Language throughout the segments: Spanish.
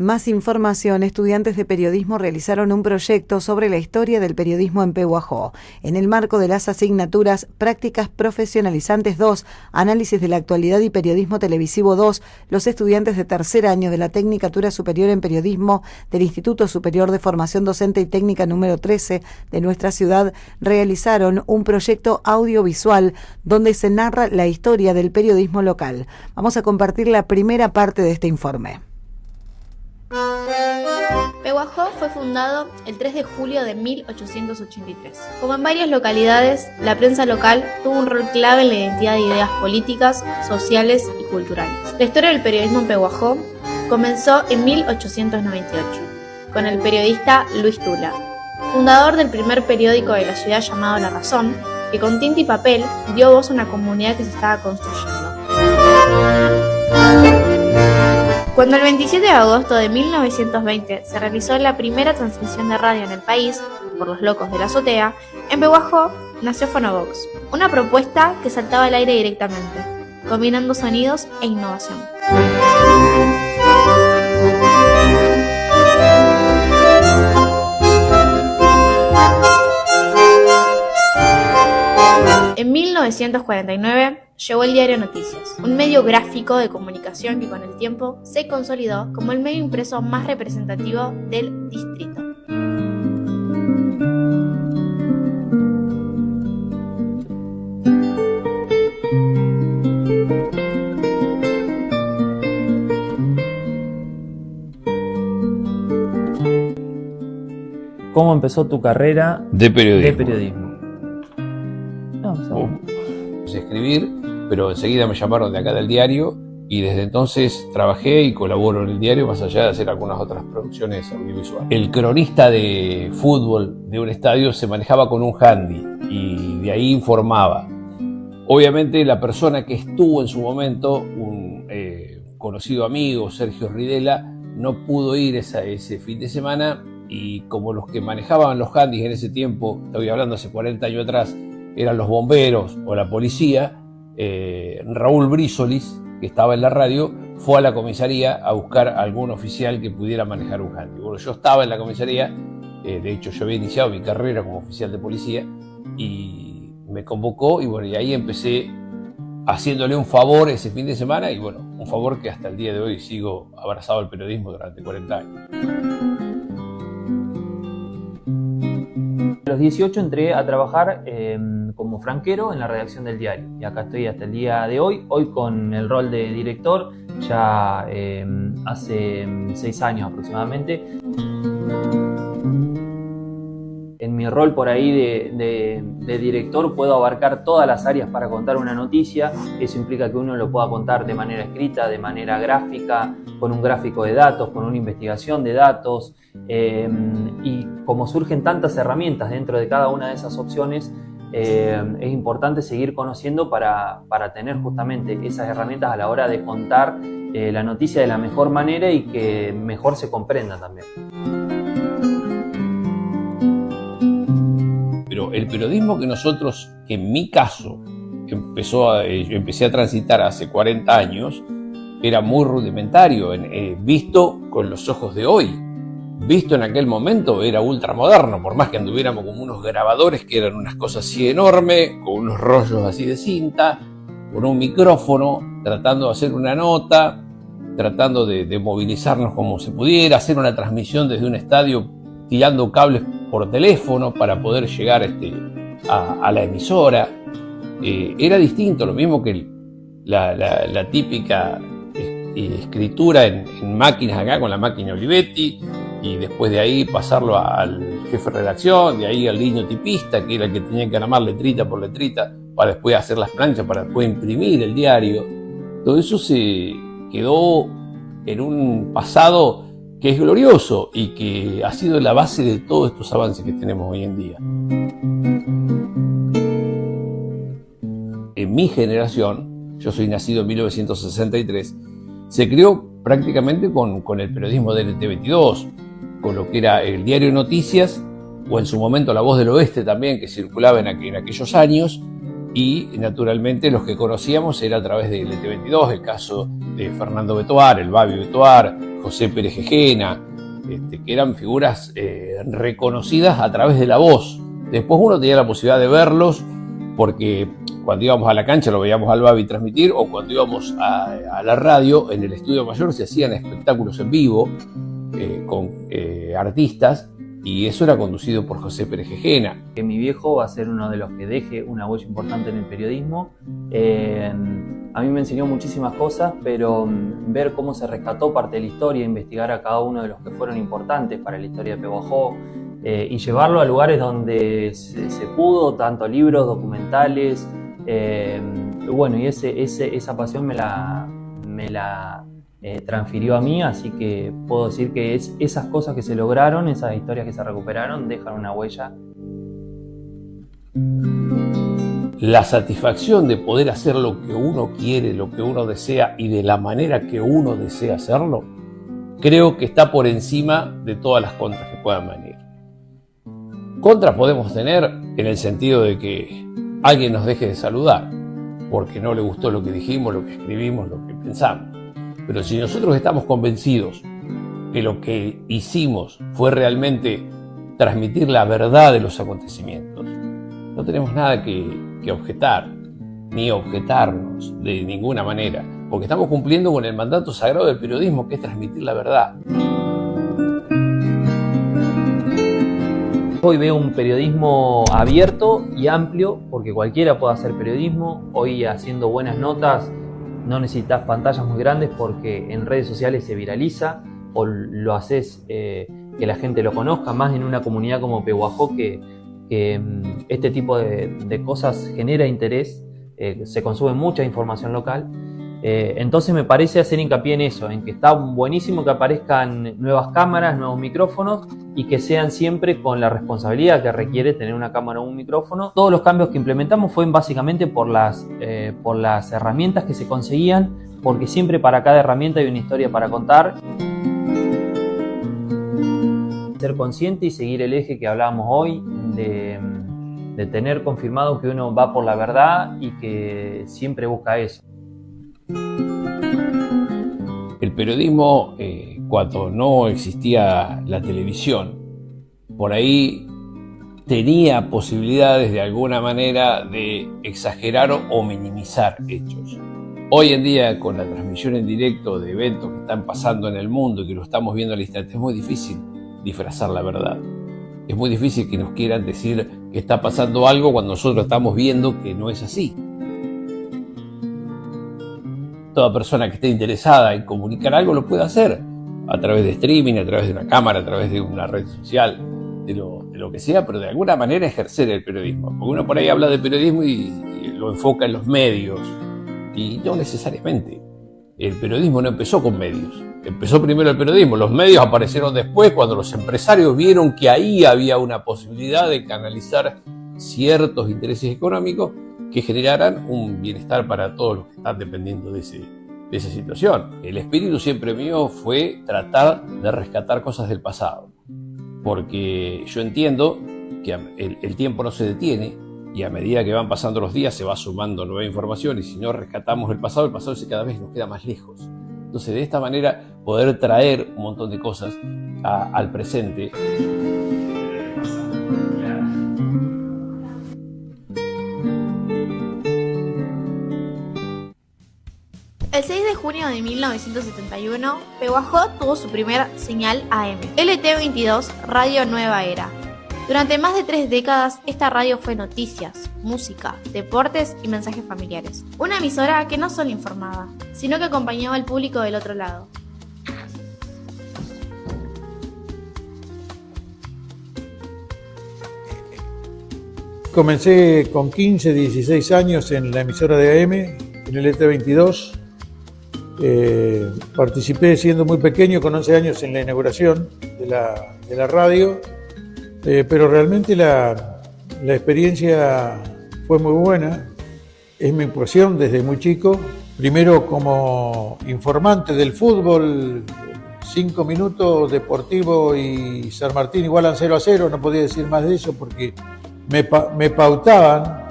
Más información: estudiantes de periodismo realizaron un proyecto sobre la historia del periodismo en Pehuajó. En el marco de las asignaturas Prácticas Profesionalizantes 2, Análisis de la Actualidad y Periodismo Televisivo 2, los estudiantes de tercer año de la Tecnicatura Superior en Periodismo del Instituto Superior de Formación Docente y Técnica número 13 de nuestra ciudad realizaron un proyecto audiovisual donde se narra la historia del periodismo local. Vamos a compartir la primera parte de este informe. Pehuajó fue fundado el 3 de julio de 1883. Como en varias localidades, la prensa local tuvo un rol clave en la identidad de ideas políticas, sociales y culturales. La historia del periodismo en Pehuajó comenzó en 1898, con el periodista Luis Tula, fundador del primer periódico de la ciudad llamado La Razón, que con tinta y papel dio voz a una comunidad que se estaba construyendo. Cuando el 27 de agosto de 1920 se realizó la primera transmisión de radio en el país, por los locos de la azotea, en Pehuajó nació Fonovox, una propuesta que saltaba al aire directamente, combinando sonidos e innovación. En 1949 llegó el diario Noticias, un medio gráfico de comunicación que con el tiempo se consolidó como el medio impreso más representativo del distrito. ¿Cómo empezó tu carrera de periodismo? Escribir, pero enseguida me llamaron de acá del diario y desde entonces trabajé y colaboro en el diario, más allá de hacer algunas otras producciones audiovisuales. El cronista de fútbol de un estadio se manejaba con un handy y de ahí informaba. Obviamente la persona que estuvo en su momento, un conocido amigo, Sergio Ridela, no pudo ir ese fin de semana, y como los que manejaban los handys en ese tiempo, estoy hablando hace 40 años atrás, eran los bomberos o la policía, Raúl Brizolis, que estaba en la radio, fue a la comisaría a buscar a algún oficial que pudiera manejar un handy. Bueno, yo estaba en la comisaría, de hecho yo había iniciado mi carrera como oficial de policía, y me convocó, y bueno, y ahí empecé haciéndole un favor ese fin de semana, y bueno, un favor que hasta el día de hoy sigo abrazado al periodismo durante 40 años. A los 18 entré a trabajar como franquero en la redacción del diario y acá estoy hasta el día de hoy con el rol de director ya hace 6 años aproximadamente. En mi rol por ahí de director puedo abarcar todas las áreas para contar una noticia. Eso implica que uno lo pueda contar de manera escrita, de manera gráfica, con un gráfico de datos, con una investigación de datos. Y como surgen tantas herramientas dentro de cada una de esas opciones, es importante seguir conociendo para tener justamente esas herramientas a la hora de contar la noticia de la mejor manera y que mejor se comprenda también. Pero el periodismo que nosotros, en mi caso, yo empecé a transitar hace 40 años, era muy rudimentario, visto con los ojos de hoy. Visto en aquel momento era ultramoderno, por más que anduviéramos como unos grabadores que eran unas cosas así enormes, con unos rollos así de cinta, con un micrófono, tratando de hacer una nota, tratando de movilizarnos como se pudiera, hacer una transmisión desde un estadio tirando cables por teléfono para poder llegar a la emisora. Era distinto, lo mismo que la típica escritura en máquinas acá, con la máquina Olivetti, y después de ahí pasarlo al jefe de redacción, de ahí al niño tipista, que era el que tenía que armar letrita por letrita para después hacer las planchas, para después imprimir el diario. Todo eso se quedó en un pasado que es glorioso y que ha sido la base de todos estos avances que tenemos hoy en día. En mi generación, yo soy nacido en 1963, se creó prácticamente con el periodismo de NT22, con lo que era el diario Noticias, o en su momento La Voz del Oeste también, que circulaba en aquellos años, y naturalmente los que conocíamos era a través del NT22, el caso de Fernando Betoar, el Babi Betoar, José Pérez Gejena, que eran figuras reconocidas a través de la voz. Después uno tenía la posibilidad de verlos, porque cuando íbamos a la cancha lo veíamos al Babi transmitir, o cuando íbamos a la radio, en el estudio mayor se hacían espectáculos en vivo con artistas, y eso era conducido por José Pérez Gejena. Que mi viejo va a ser uno de los que deje una huella importante en el periodismo. A mí me enseñó muchísimas cosas, pero ver cómo se rescató parte de la historia, investigar a cada uno de los que fueron importantes para la historia de Pehuajó, y llevarlo a lugares donde se pudo, tanto libros, documentales, bueno, y esa pasión me la transfirió a mí, así que puedo decir que esas cosas que se lograron, esas historias que se recuperaron, dejan una huella. La satisfacción de poder hacer lo que uno quiere, lo que uno desea y de la manera que uno desea hacerlo, creo que está por encima de todas las contras que puedan venir. Contras podemos tener en el sentido de que alguien nos deje de saludar porque no le gustó lo que dijimos, lo que escribimos, lo que pensamos. Pero si nosotros estamos convencidos que lo que hicimos fue realmente transmitir la verdad de los acontecimientos, no tenemos nada que objetar, ni objetarnos de ninguna manera, porque estamos cumpliendo con el mandato sagrado del periodismo, que es transmitir la verdad. Hoy veo un periodismo abierto y amplio, porque cualquiera puede hacer periodismo. Hoy, haciendo buenas notas, no necesitas pantallas muy grandes, porque en redes sociales se viraliza, o lo haces que la gente lo conozca, más en una comunidad como Pehuajó, que este tipo de cosas genera interés, se consume mucha información local. Entonces me parece hacer hincapié en eso, en que está buenísimo que aparezcan nuevas cámaras, nuevos micrófonos, y que sean siempre con la responsabilidad que requiere tener una cámara o un micrófono. Todos los cambios que implementamos fueron básicamente por las herramientas que se conseguían, porque siempre para cada herramienta hay una historia para contar. Ser consciente y seguir el eje que hablábamos hoy, de tener confirmado que uno va por la verdad y que siempre busca eso. El periodismo, cuando no existía la televisión, por ahí tenía posibilidades de alguna manera de exagerar o minimizar hechos. Hoy en día, con la transmisión en directo de eventos que están pasando en el mundo y que lo estamos viendo al instante, es muy difícil disfrazar la verdad. Es muy difícil que nos quieran decir que está pasando algo cuando nosotros estamos viendo que no es así. Toda persona que esté interesada en comunicar algo lo puede hacer a través de streaming, a través de una cámara, a través de una red social, de lo que sea, pero de alguna manera ejercer el periodismo. Porque uno por ahí habla de periodismo y lo enfoca en los medios, y no necesariamente. El periodismo no empezó con medios, empezó primero el periodismo. Los medios aparecieron después, cuando los empresarios vieron que ahí había una posibilidad de canalizar ciertos intereses económicos que generaran un bienestar para todos los que están dependiendo de esa situación. El espíritu siempre mío fue tratar de rescatar cosas del pasado, porque yo entiendo que el tiempo no se detiene, y a medida que van pasando los días se va sumando nueva información, y si no rescatamos el pasado cada vez nos queda más lejos. Entonces, de esta manera, poder traer un montón de cosas al presente. El 6 de junio de 1971, Pehuajó tuvo su primera señal AM, LT22 Radio Nueva Era. Durante más de 3 décadas, esta radio fue noticias, música, deportes y mensajes familiares. Una emisora que no solo informaba, sino que acompañaba al público del otro lado. Comencé con 15, 16 años en la emisora de AM, en el LT22. Participé siendo muy pequeño, con 11 años, en la inauguración de la radio. Pero realmente la experiencia fue muy buena. Es mi impresión desde muy chico. Primero como informante del fútbol, 5 minutos, Deportivo y San Martín igualan 0-0. No podía decir más de eso porque me pautaban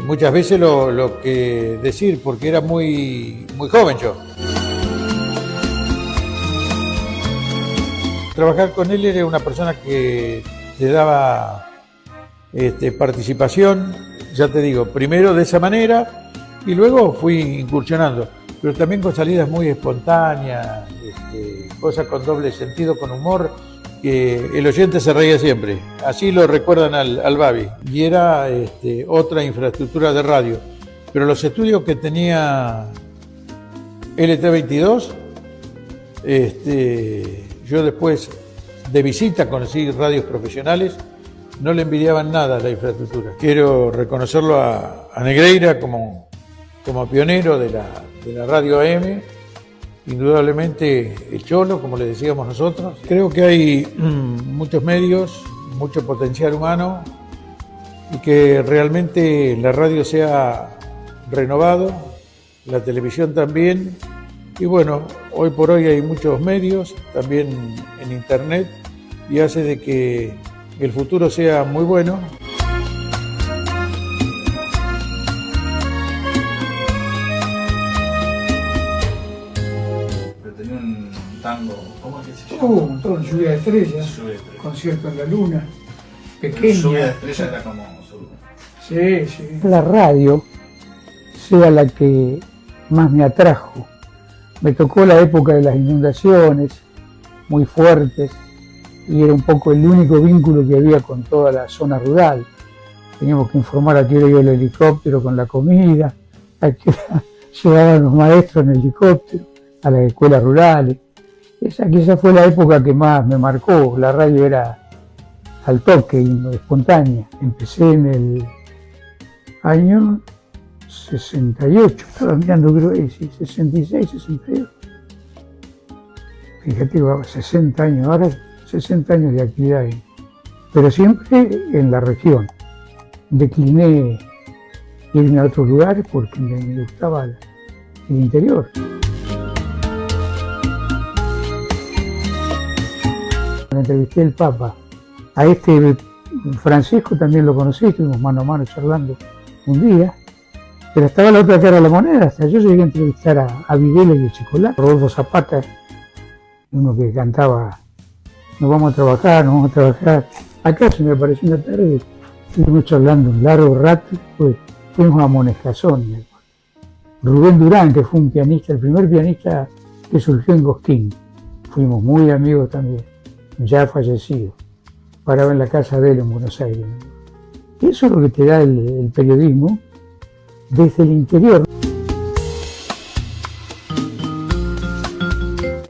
muchas veces lo que decir, porque era muy joven yo. trabajar con él era una persona que te daba participación, ya te digo, primero de esa manera y luego fui incursionando, pero también con salidas muy espontáneas, cosas con doble sentido, con humor, que el oyente se reía siempre. Así lo recuerdan al Babi. Y era otra infraestructura de radio. Pero los estudios que tenía LT22, yo después de visita conocí radios profesionales, no le envidiaban nada a la infraestructura. Quiero reconocerlo a Negreira como pionero de la radio AM, indudablemente el Cholo, como le decíamos nosotros. Creo que hay muchos medios, mucho potencial humano y que realmente la radio se ha renovado, la televisión también. Y bueno, hoy por hoy hay muchos medios, también en internet, y hace de que el futuro sea muy bueno. Pero tenía un tango, ¿cómo es que se llama? Todo Lluvia de Estrellas, Concierto en la Luna, pequeña. Lluvia de Estrellas era como Sí, sí. La radio sea la que más me atrajo. Me tocó la época de las inundaciones muy fuertes y era un poco el único vínculo que había con toda la zona rural. Teníamos que informar a qué hora iba el helicóptero con la comida, a qué hora llegaban los maestros en helicóptero, a las escuelas rurales. Esa fue la época que más me marcó. La radio era al toque, espontánea. Empecé en el año 68, estaba mirando, creo que sí, 66, 68. Fíjate, 60 años, ahora 60 años de actividad, pero siempre en la región. Decliné irme a otros lugares porque me gustaba el interior. Me entrevisté al Papa. A Francisco también lo conocí, estuvimos mano a mano charlando un día. Pero estaba la otra cara de la moneda, hasta yo llegué a entrevistar a Videla y Chicolá, Rodolfo Zapata, uno que cantaba, nos vamos a trabajar. Acá se me apareció una tarde, estuvimos charlando un largo rato, pues fuimos a Monescazón. Rubén Durán, que fue un pianista, el primer pianista que surgió en Cosquín, fuimos muy amigos también, ya fallecido, paraba en la casa de él en Buenos Aires. Eso es lo que te da el periodismo, desde el interior.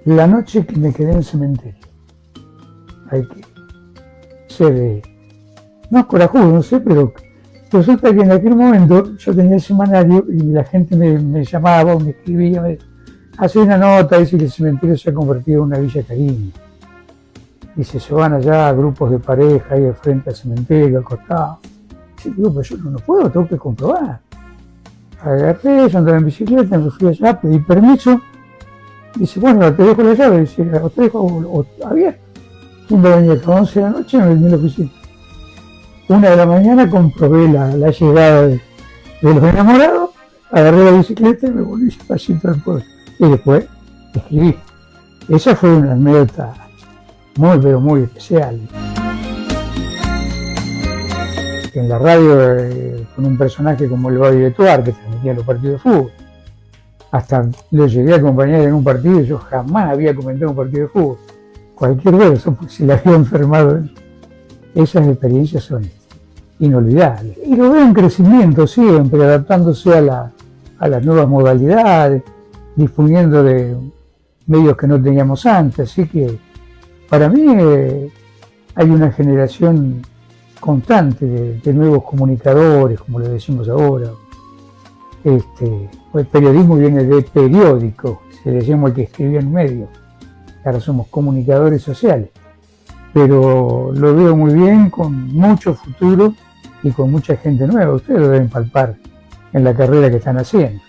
La noche que me quedé en el cementerio, hay que ser, no corajudo, no sé, pero resulta que en aquel momento yo tenía el semanario y la gente me llamaba o me escribía, me hacía una nota, dice que el cementerio se ha convertido en una villa cariño. Dice, se van allá a grupos de pareja ahí al frente al cementerio, al costado. Dice, digo, pero yo no puedo, tengo que comprobar. Agarré, yo andaba en bicicleta, me fui allá, pedí permiso. Dice, bueno, te dejo la llave, dice, o te dejo abierto. Un venía a 11 de la noche, me venía a la oficina. 1 de la mañana comprobé la llegada de los enamorados, agarré la bicicleta y me volví despacito al pueblo. Y después escribí. Esa fue una anécdota muy, pero muy especial. En la radio, con un personaje como el Babi Betuar, que transmitía los partidos de fútbol. Hasta lo llegué a acompañar en un partido y yo jamás había comentado un partido de fútbol. Cualquier cosa, porque se le había enfermado. Esas experiencias son inolvidables. Y lo veo en crecimiento siempre, adaptándose a las nuevas modalidades, disponiendo de medios que no teníamos antes. Así que para mí hay una generación constante de nuevos comunicadores, como le decimos ahora. El periodismo viene de periódico, se le llama el que escribía en medio. Ahora somos comunicadores sociales. Pero lo veo muy bien, con mucho futuro y con mucha gente nueva. Ustedes lo deben palpar en la carrera que están haciendo.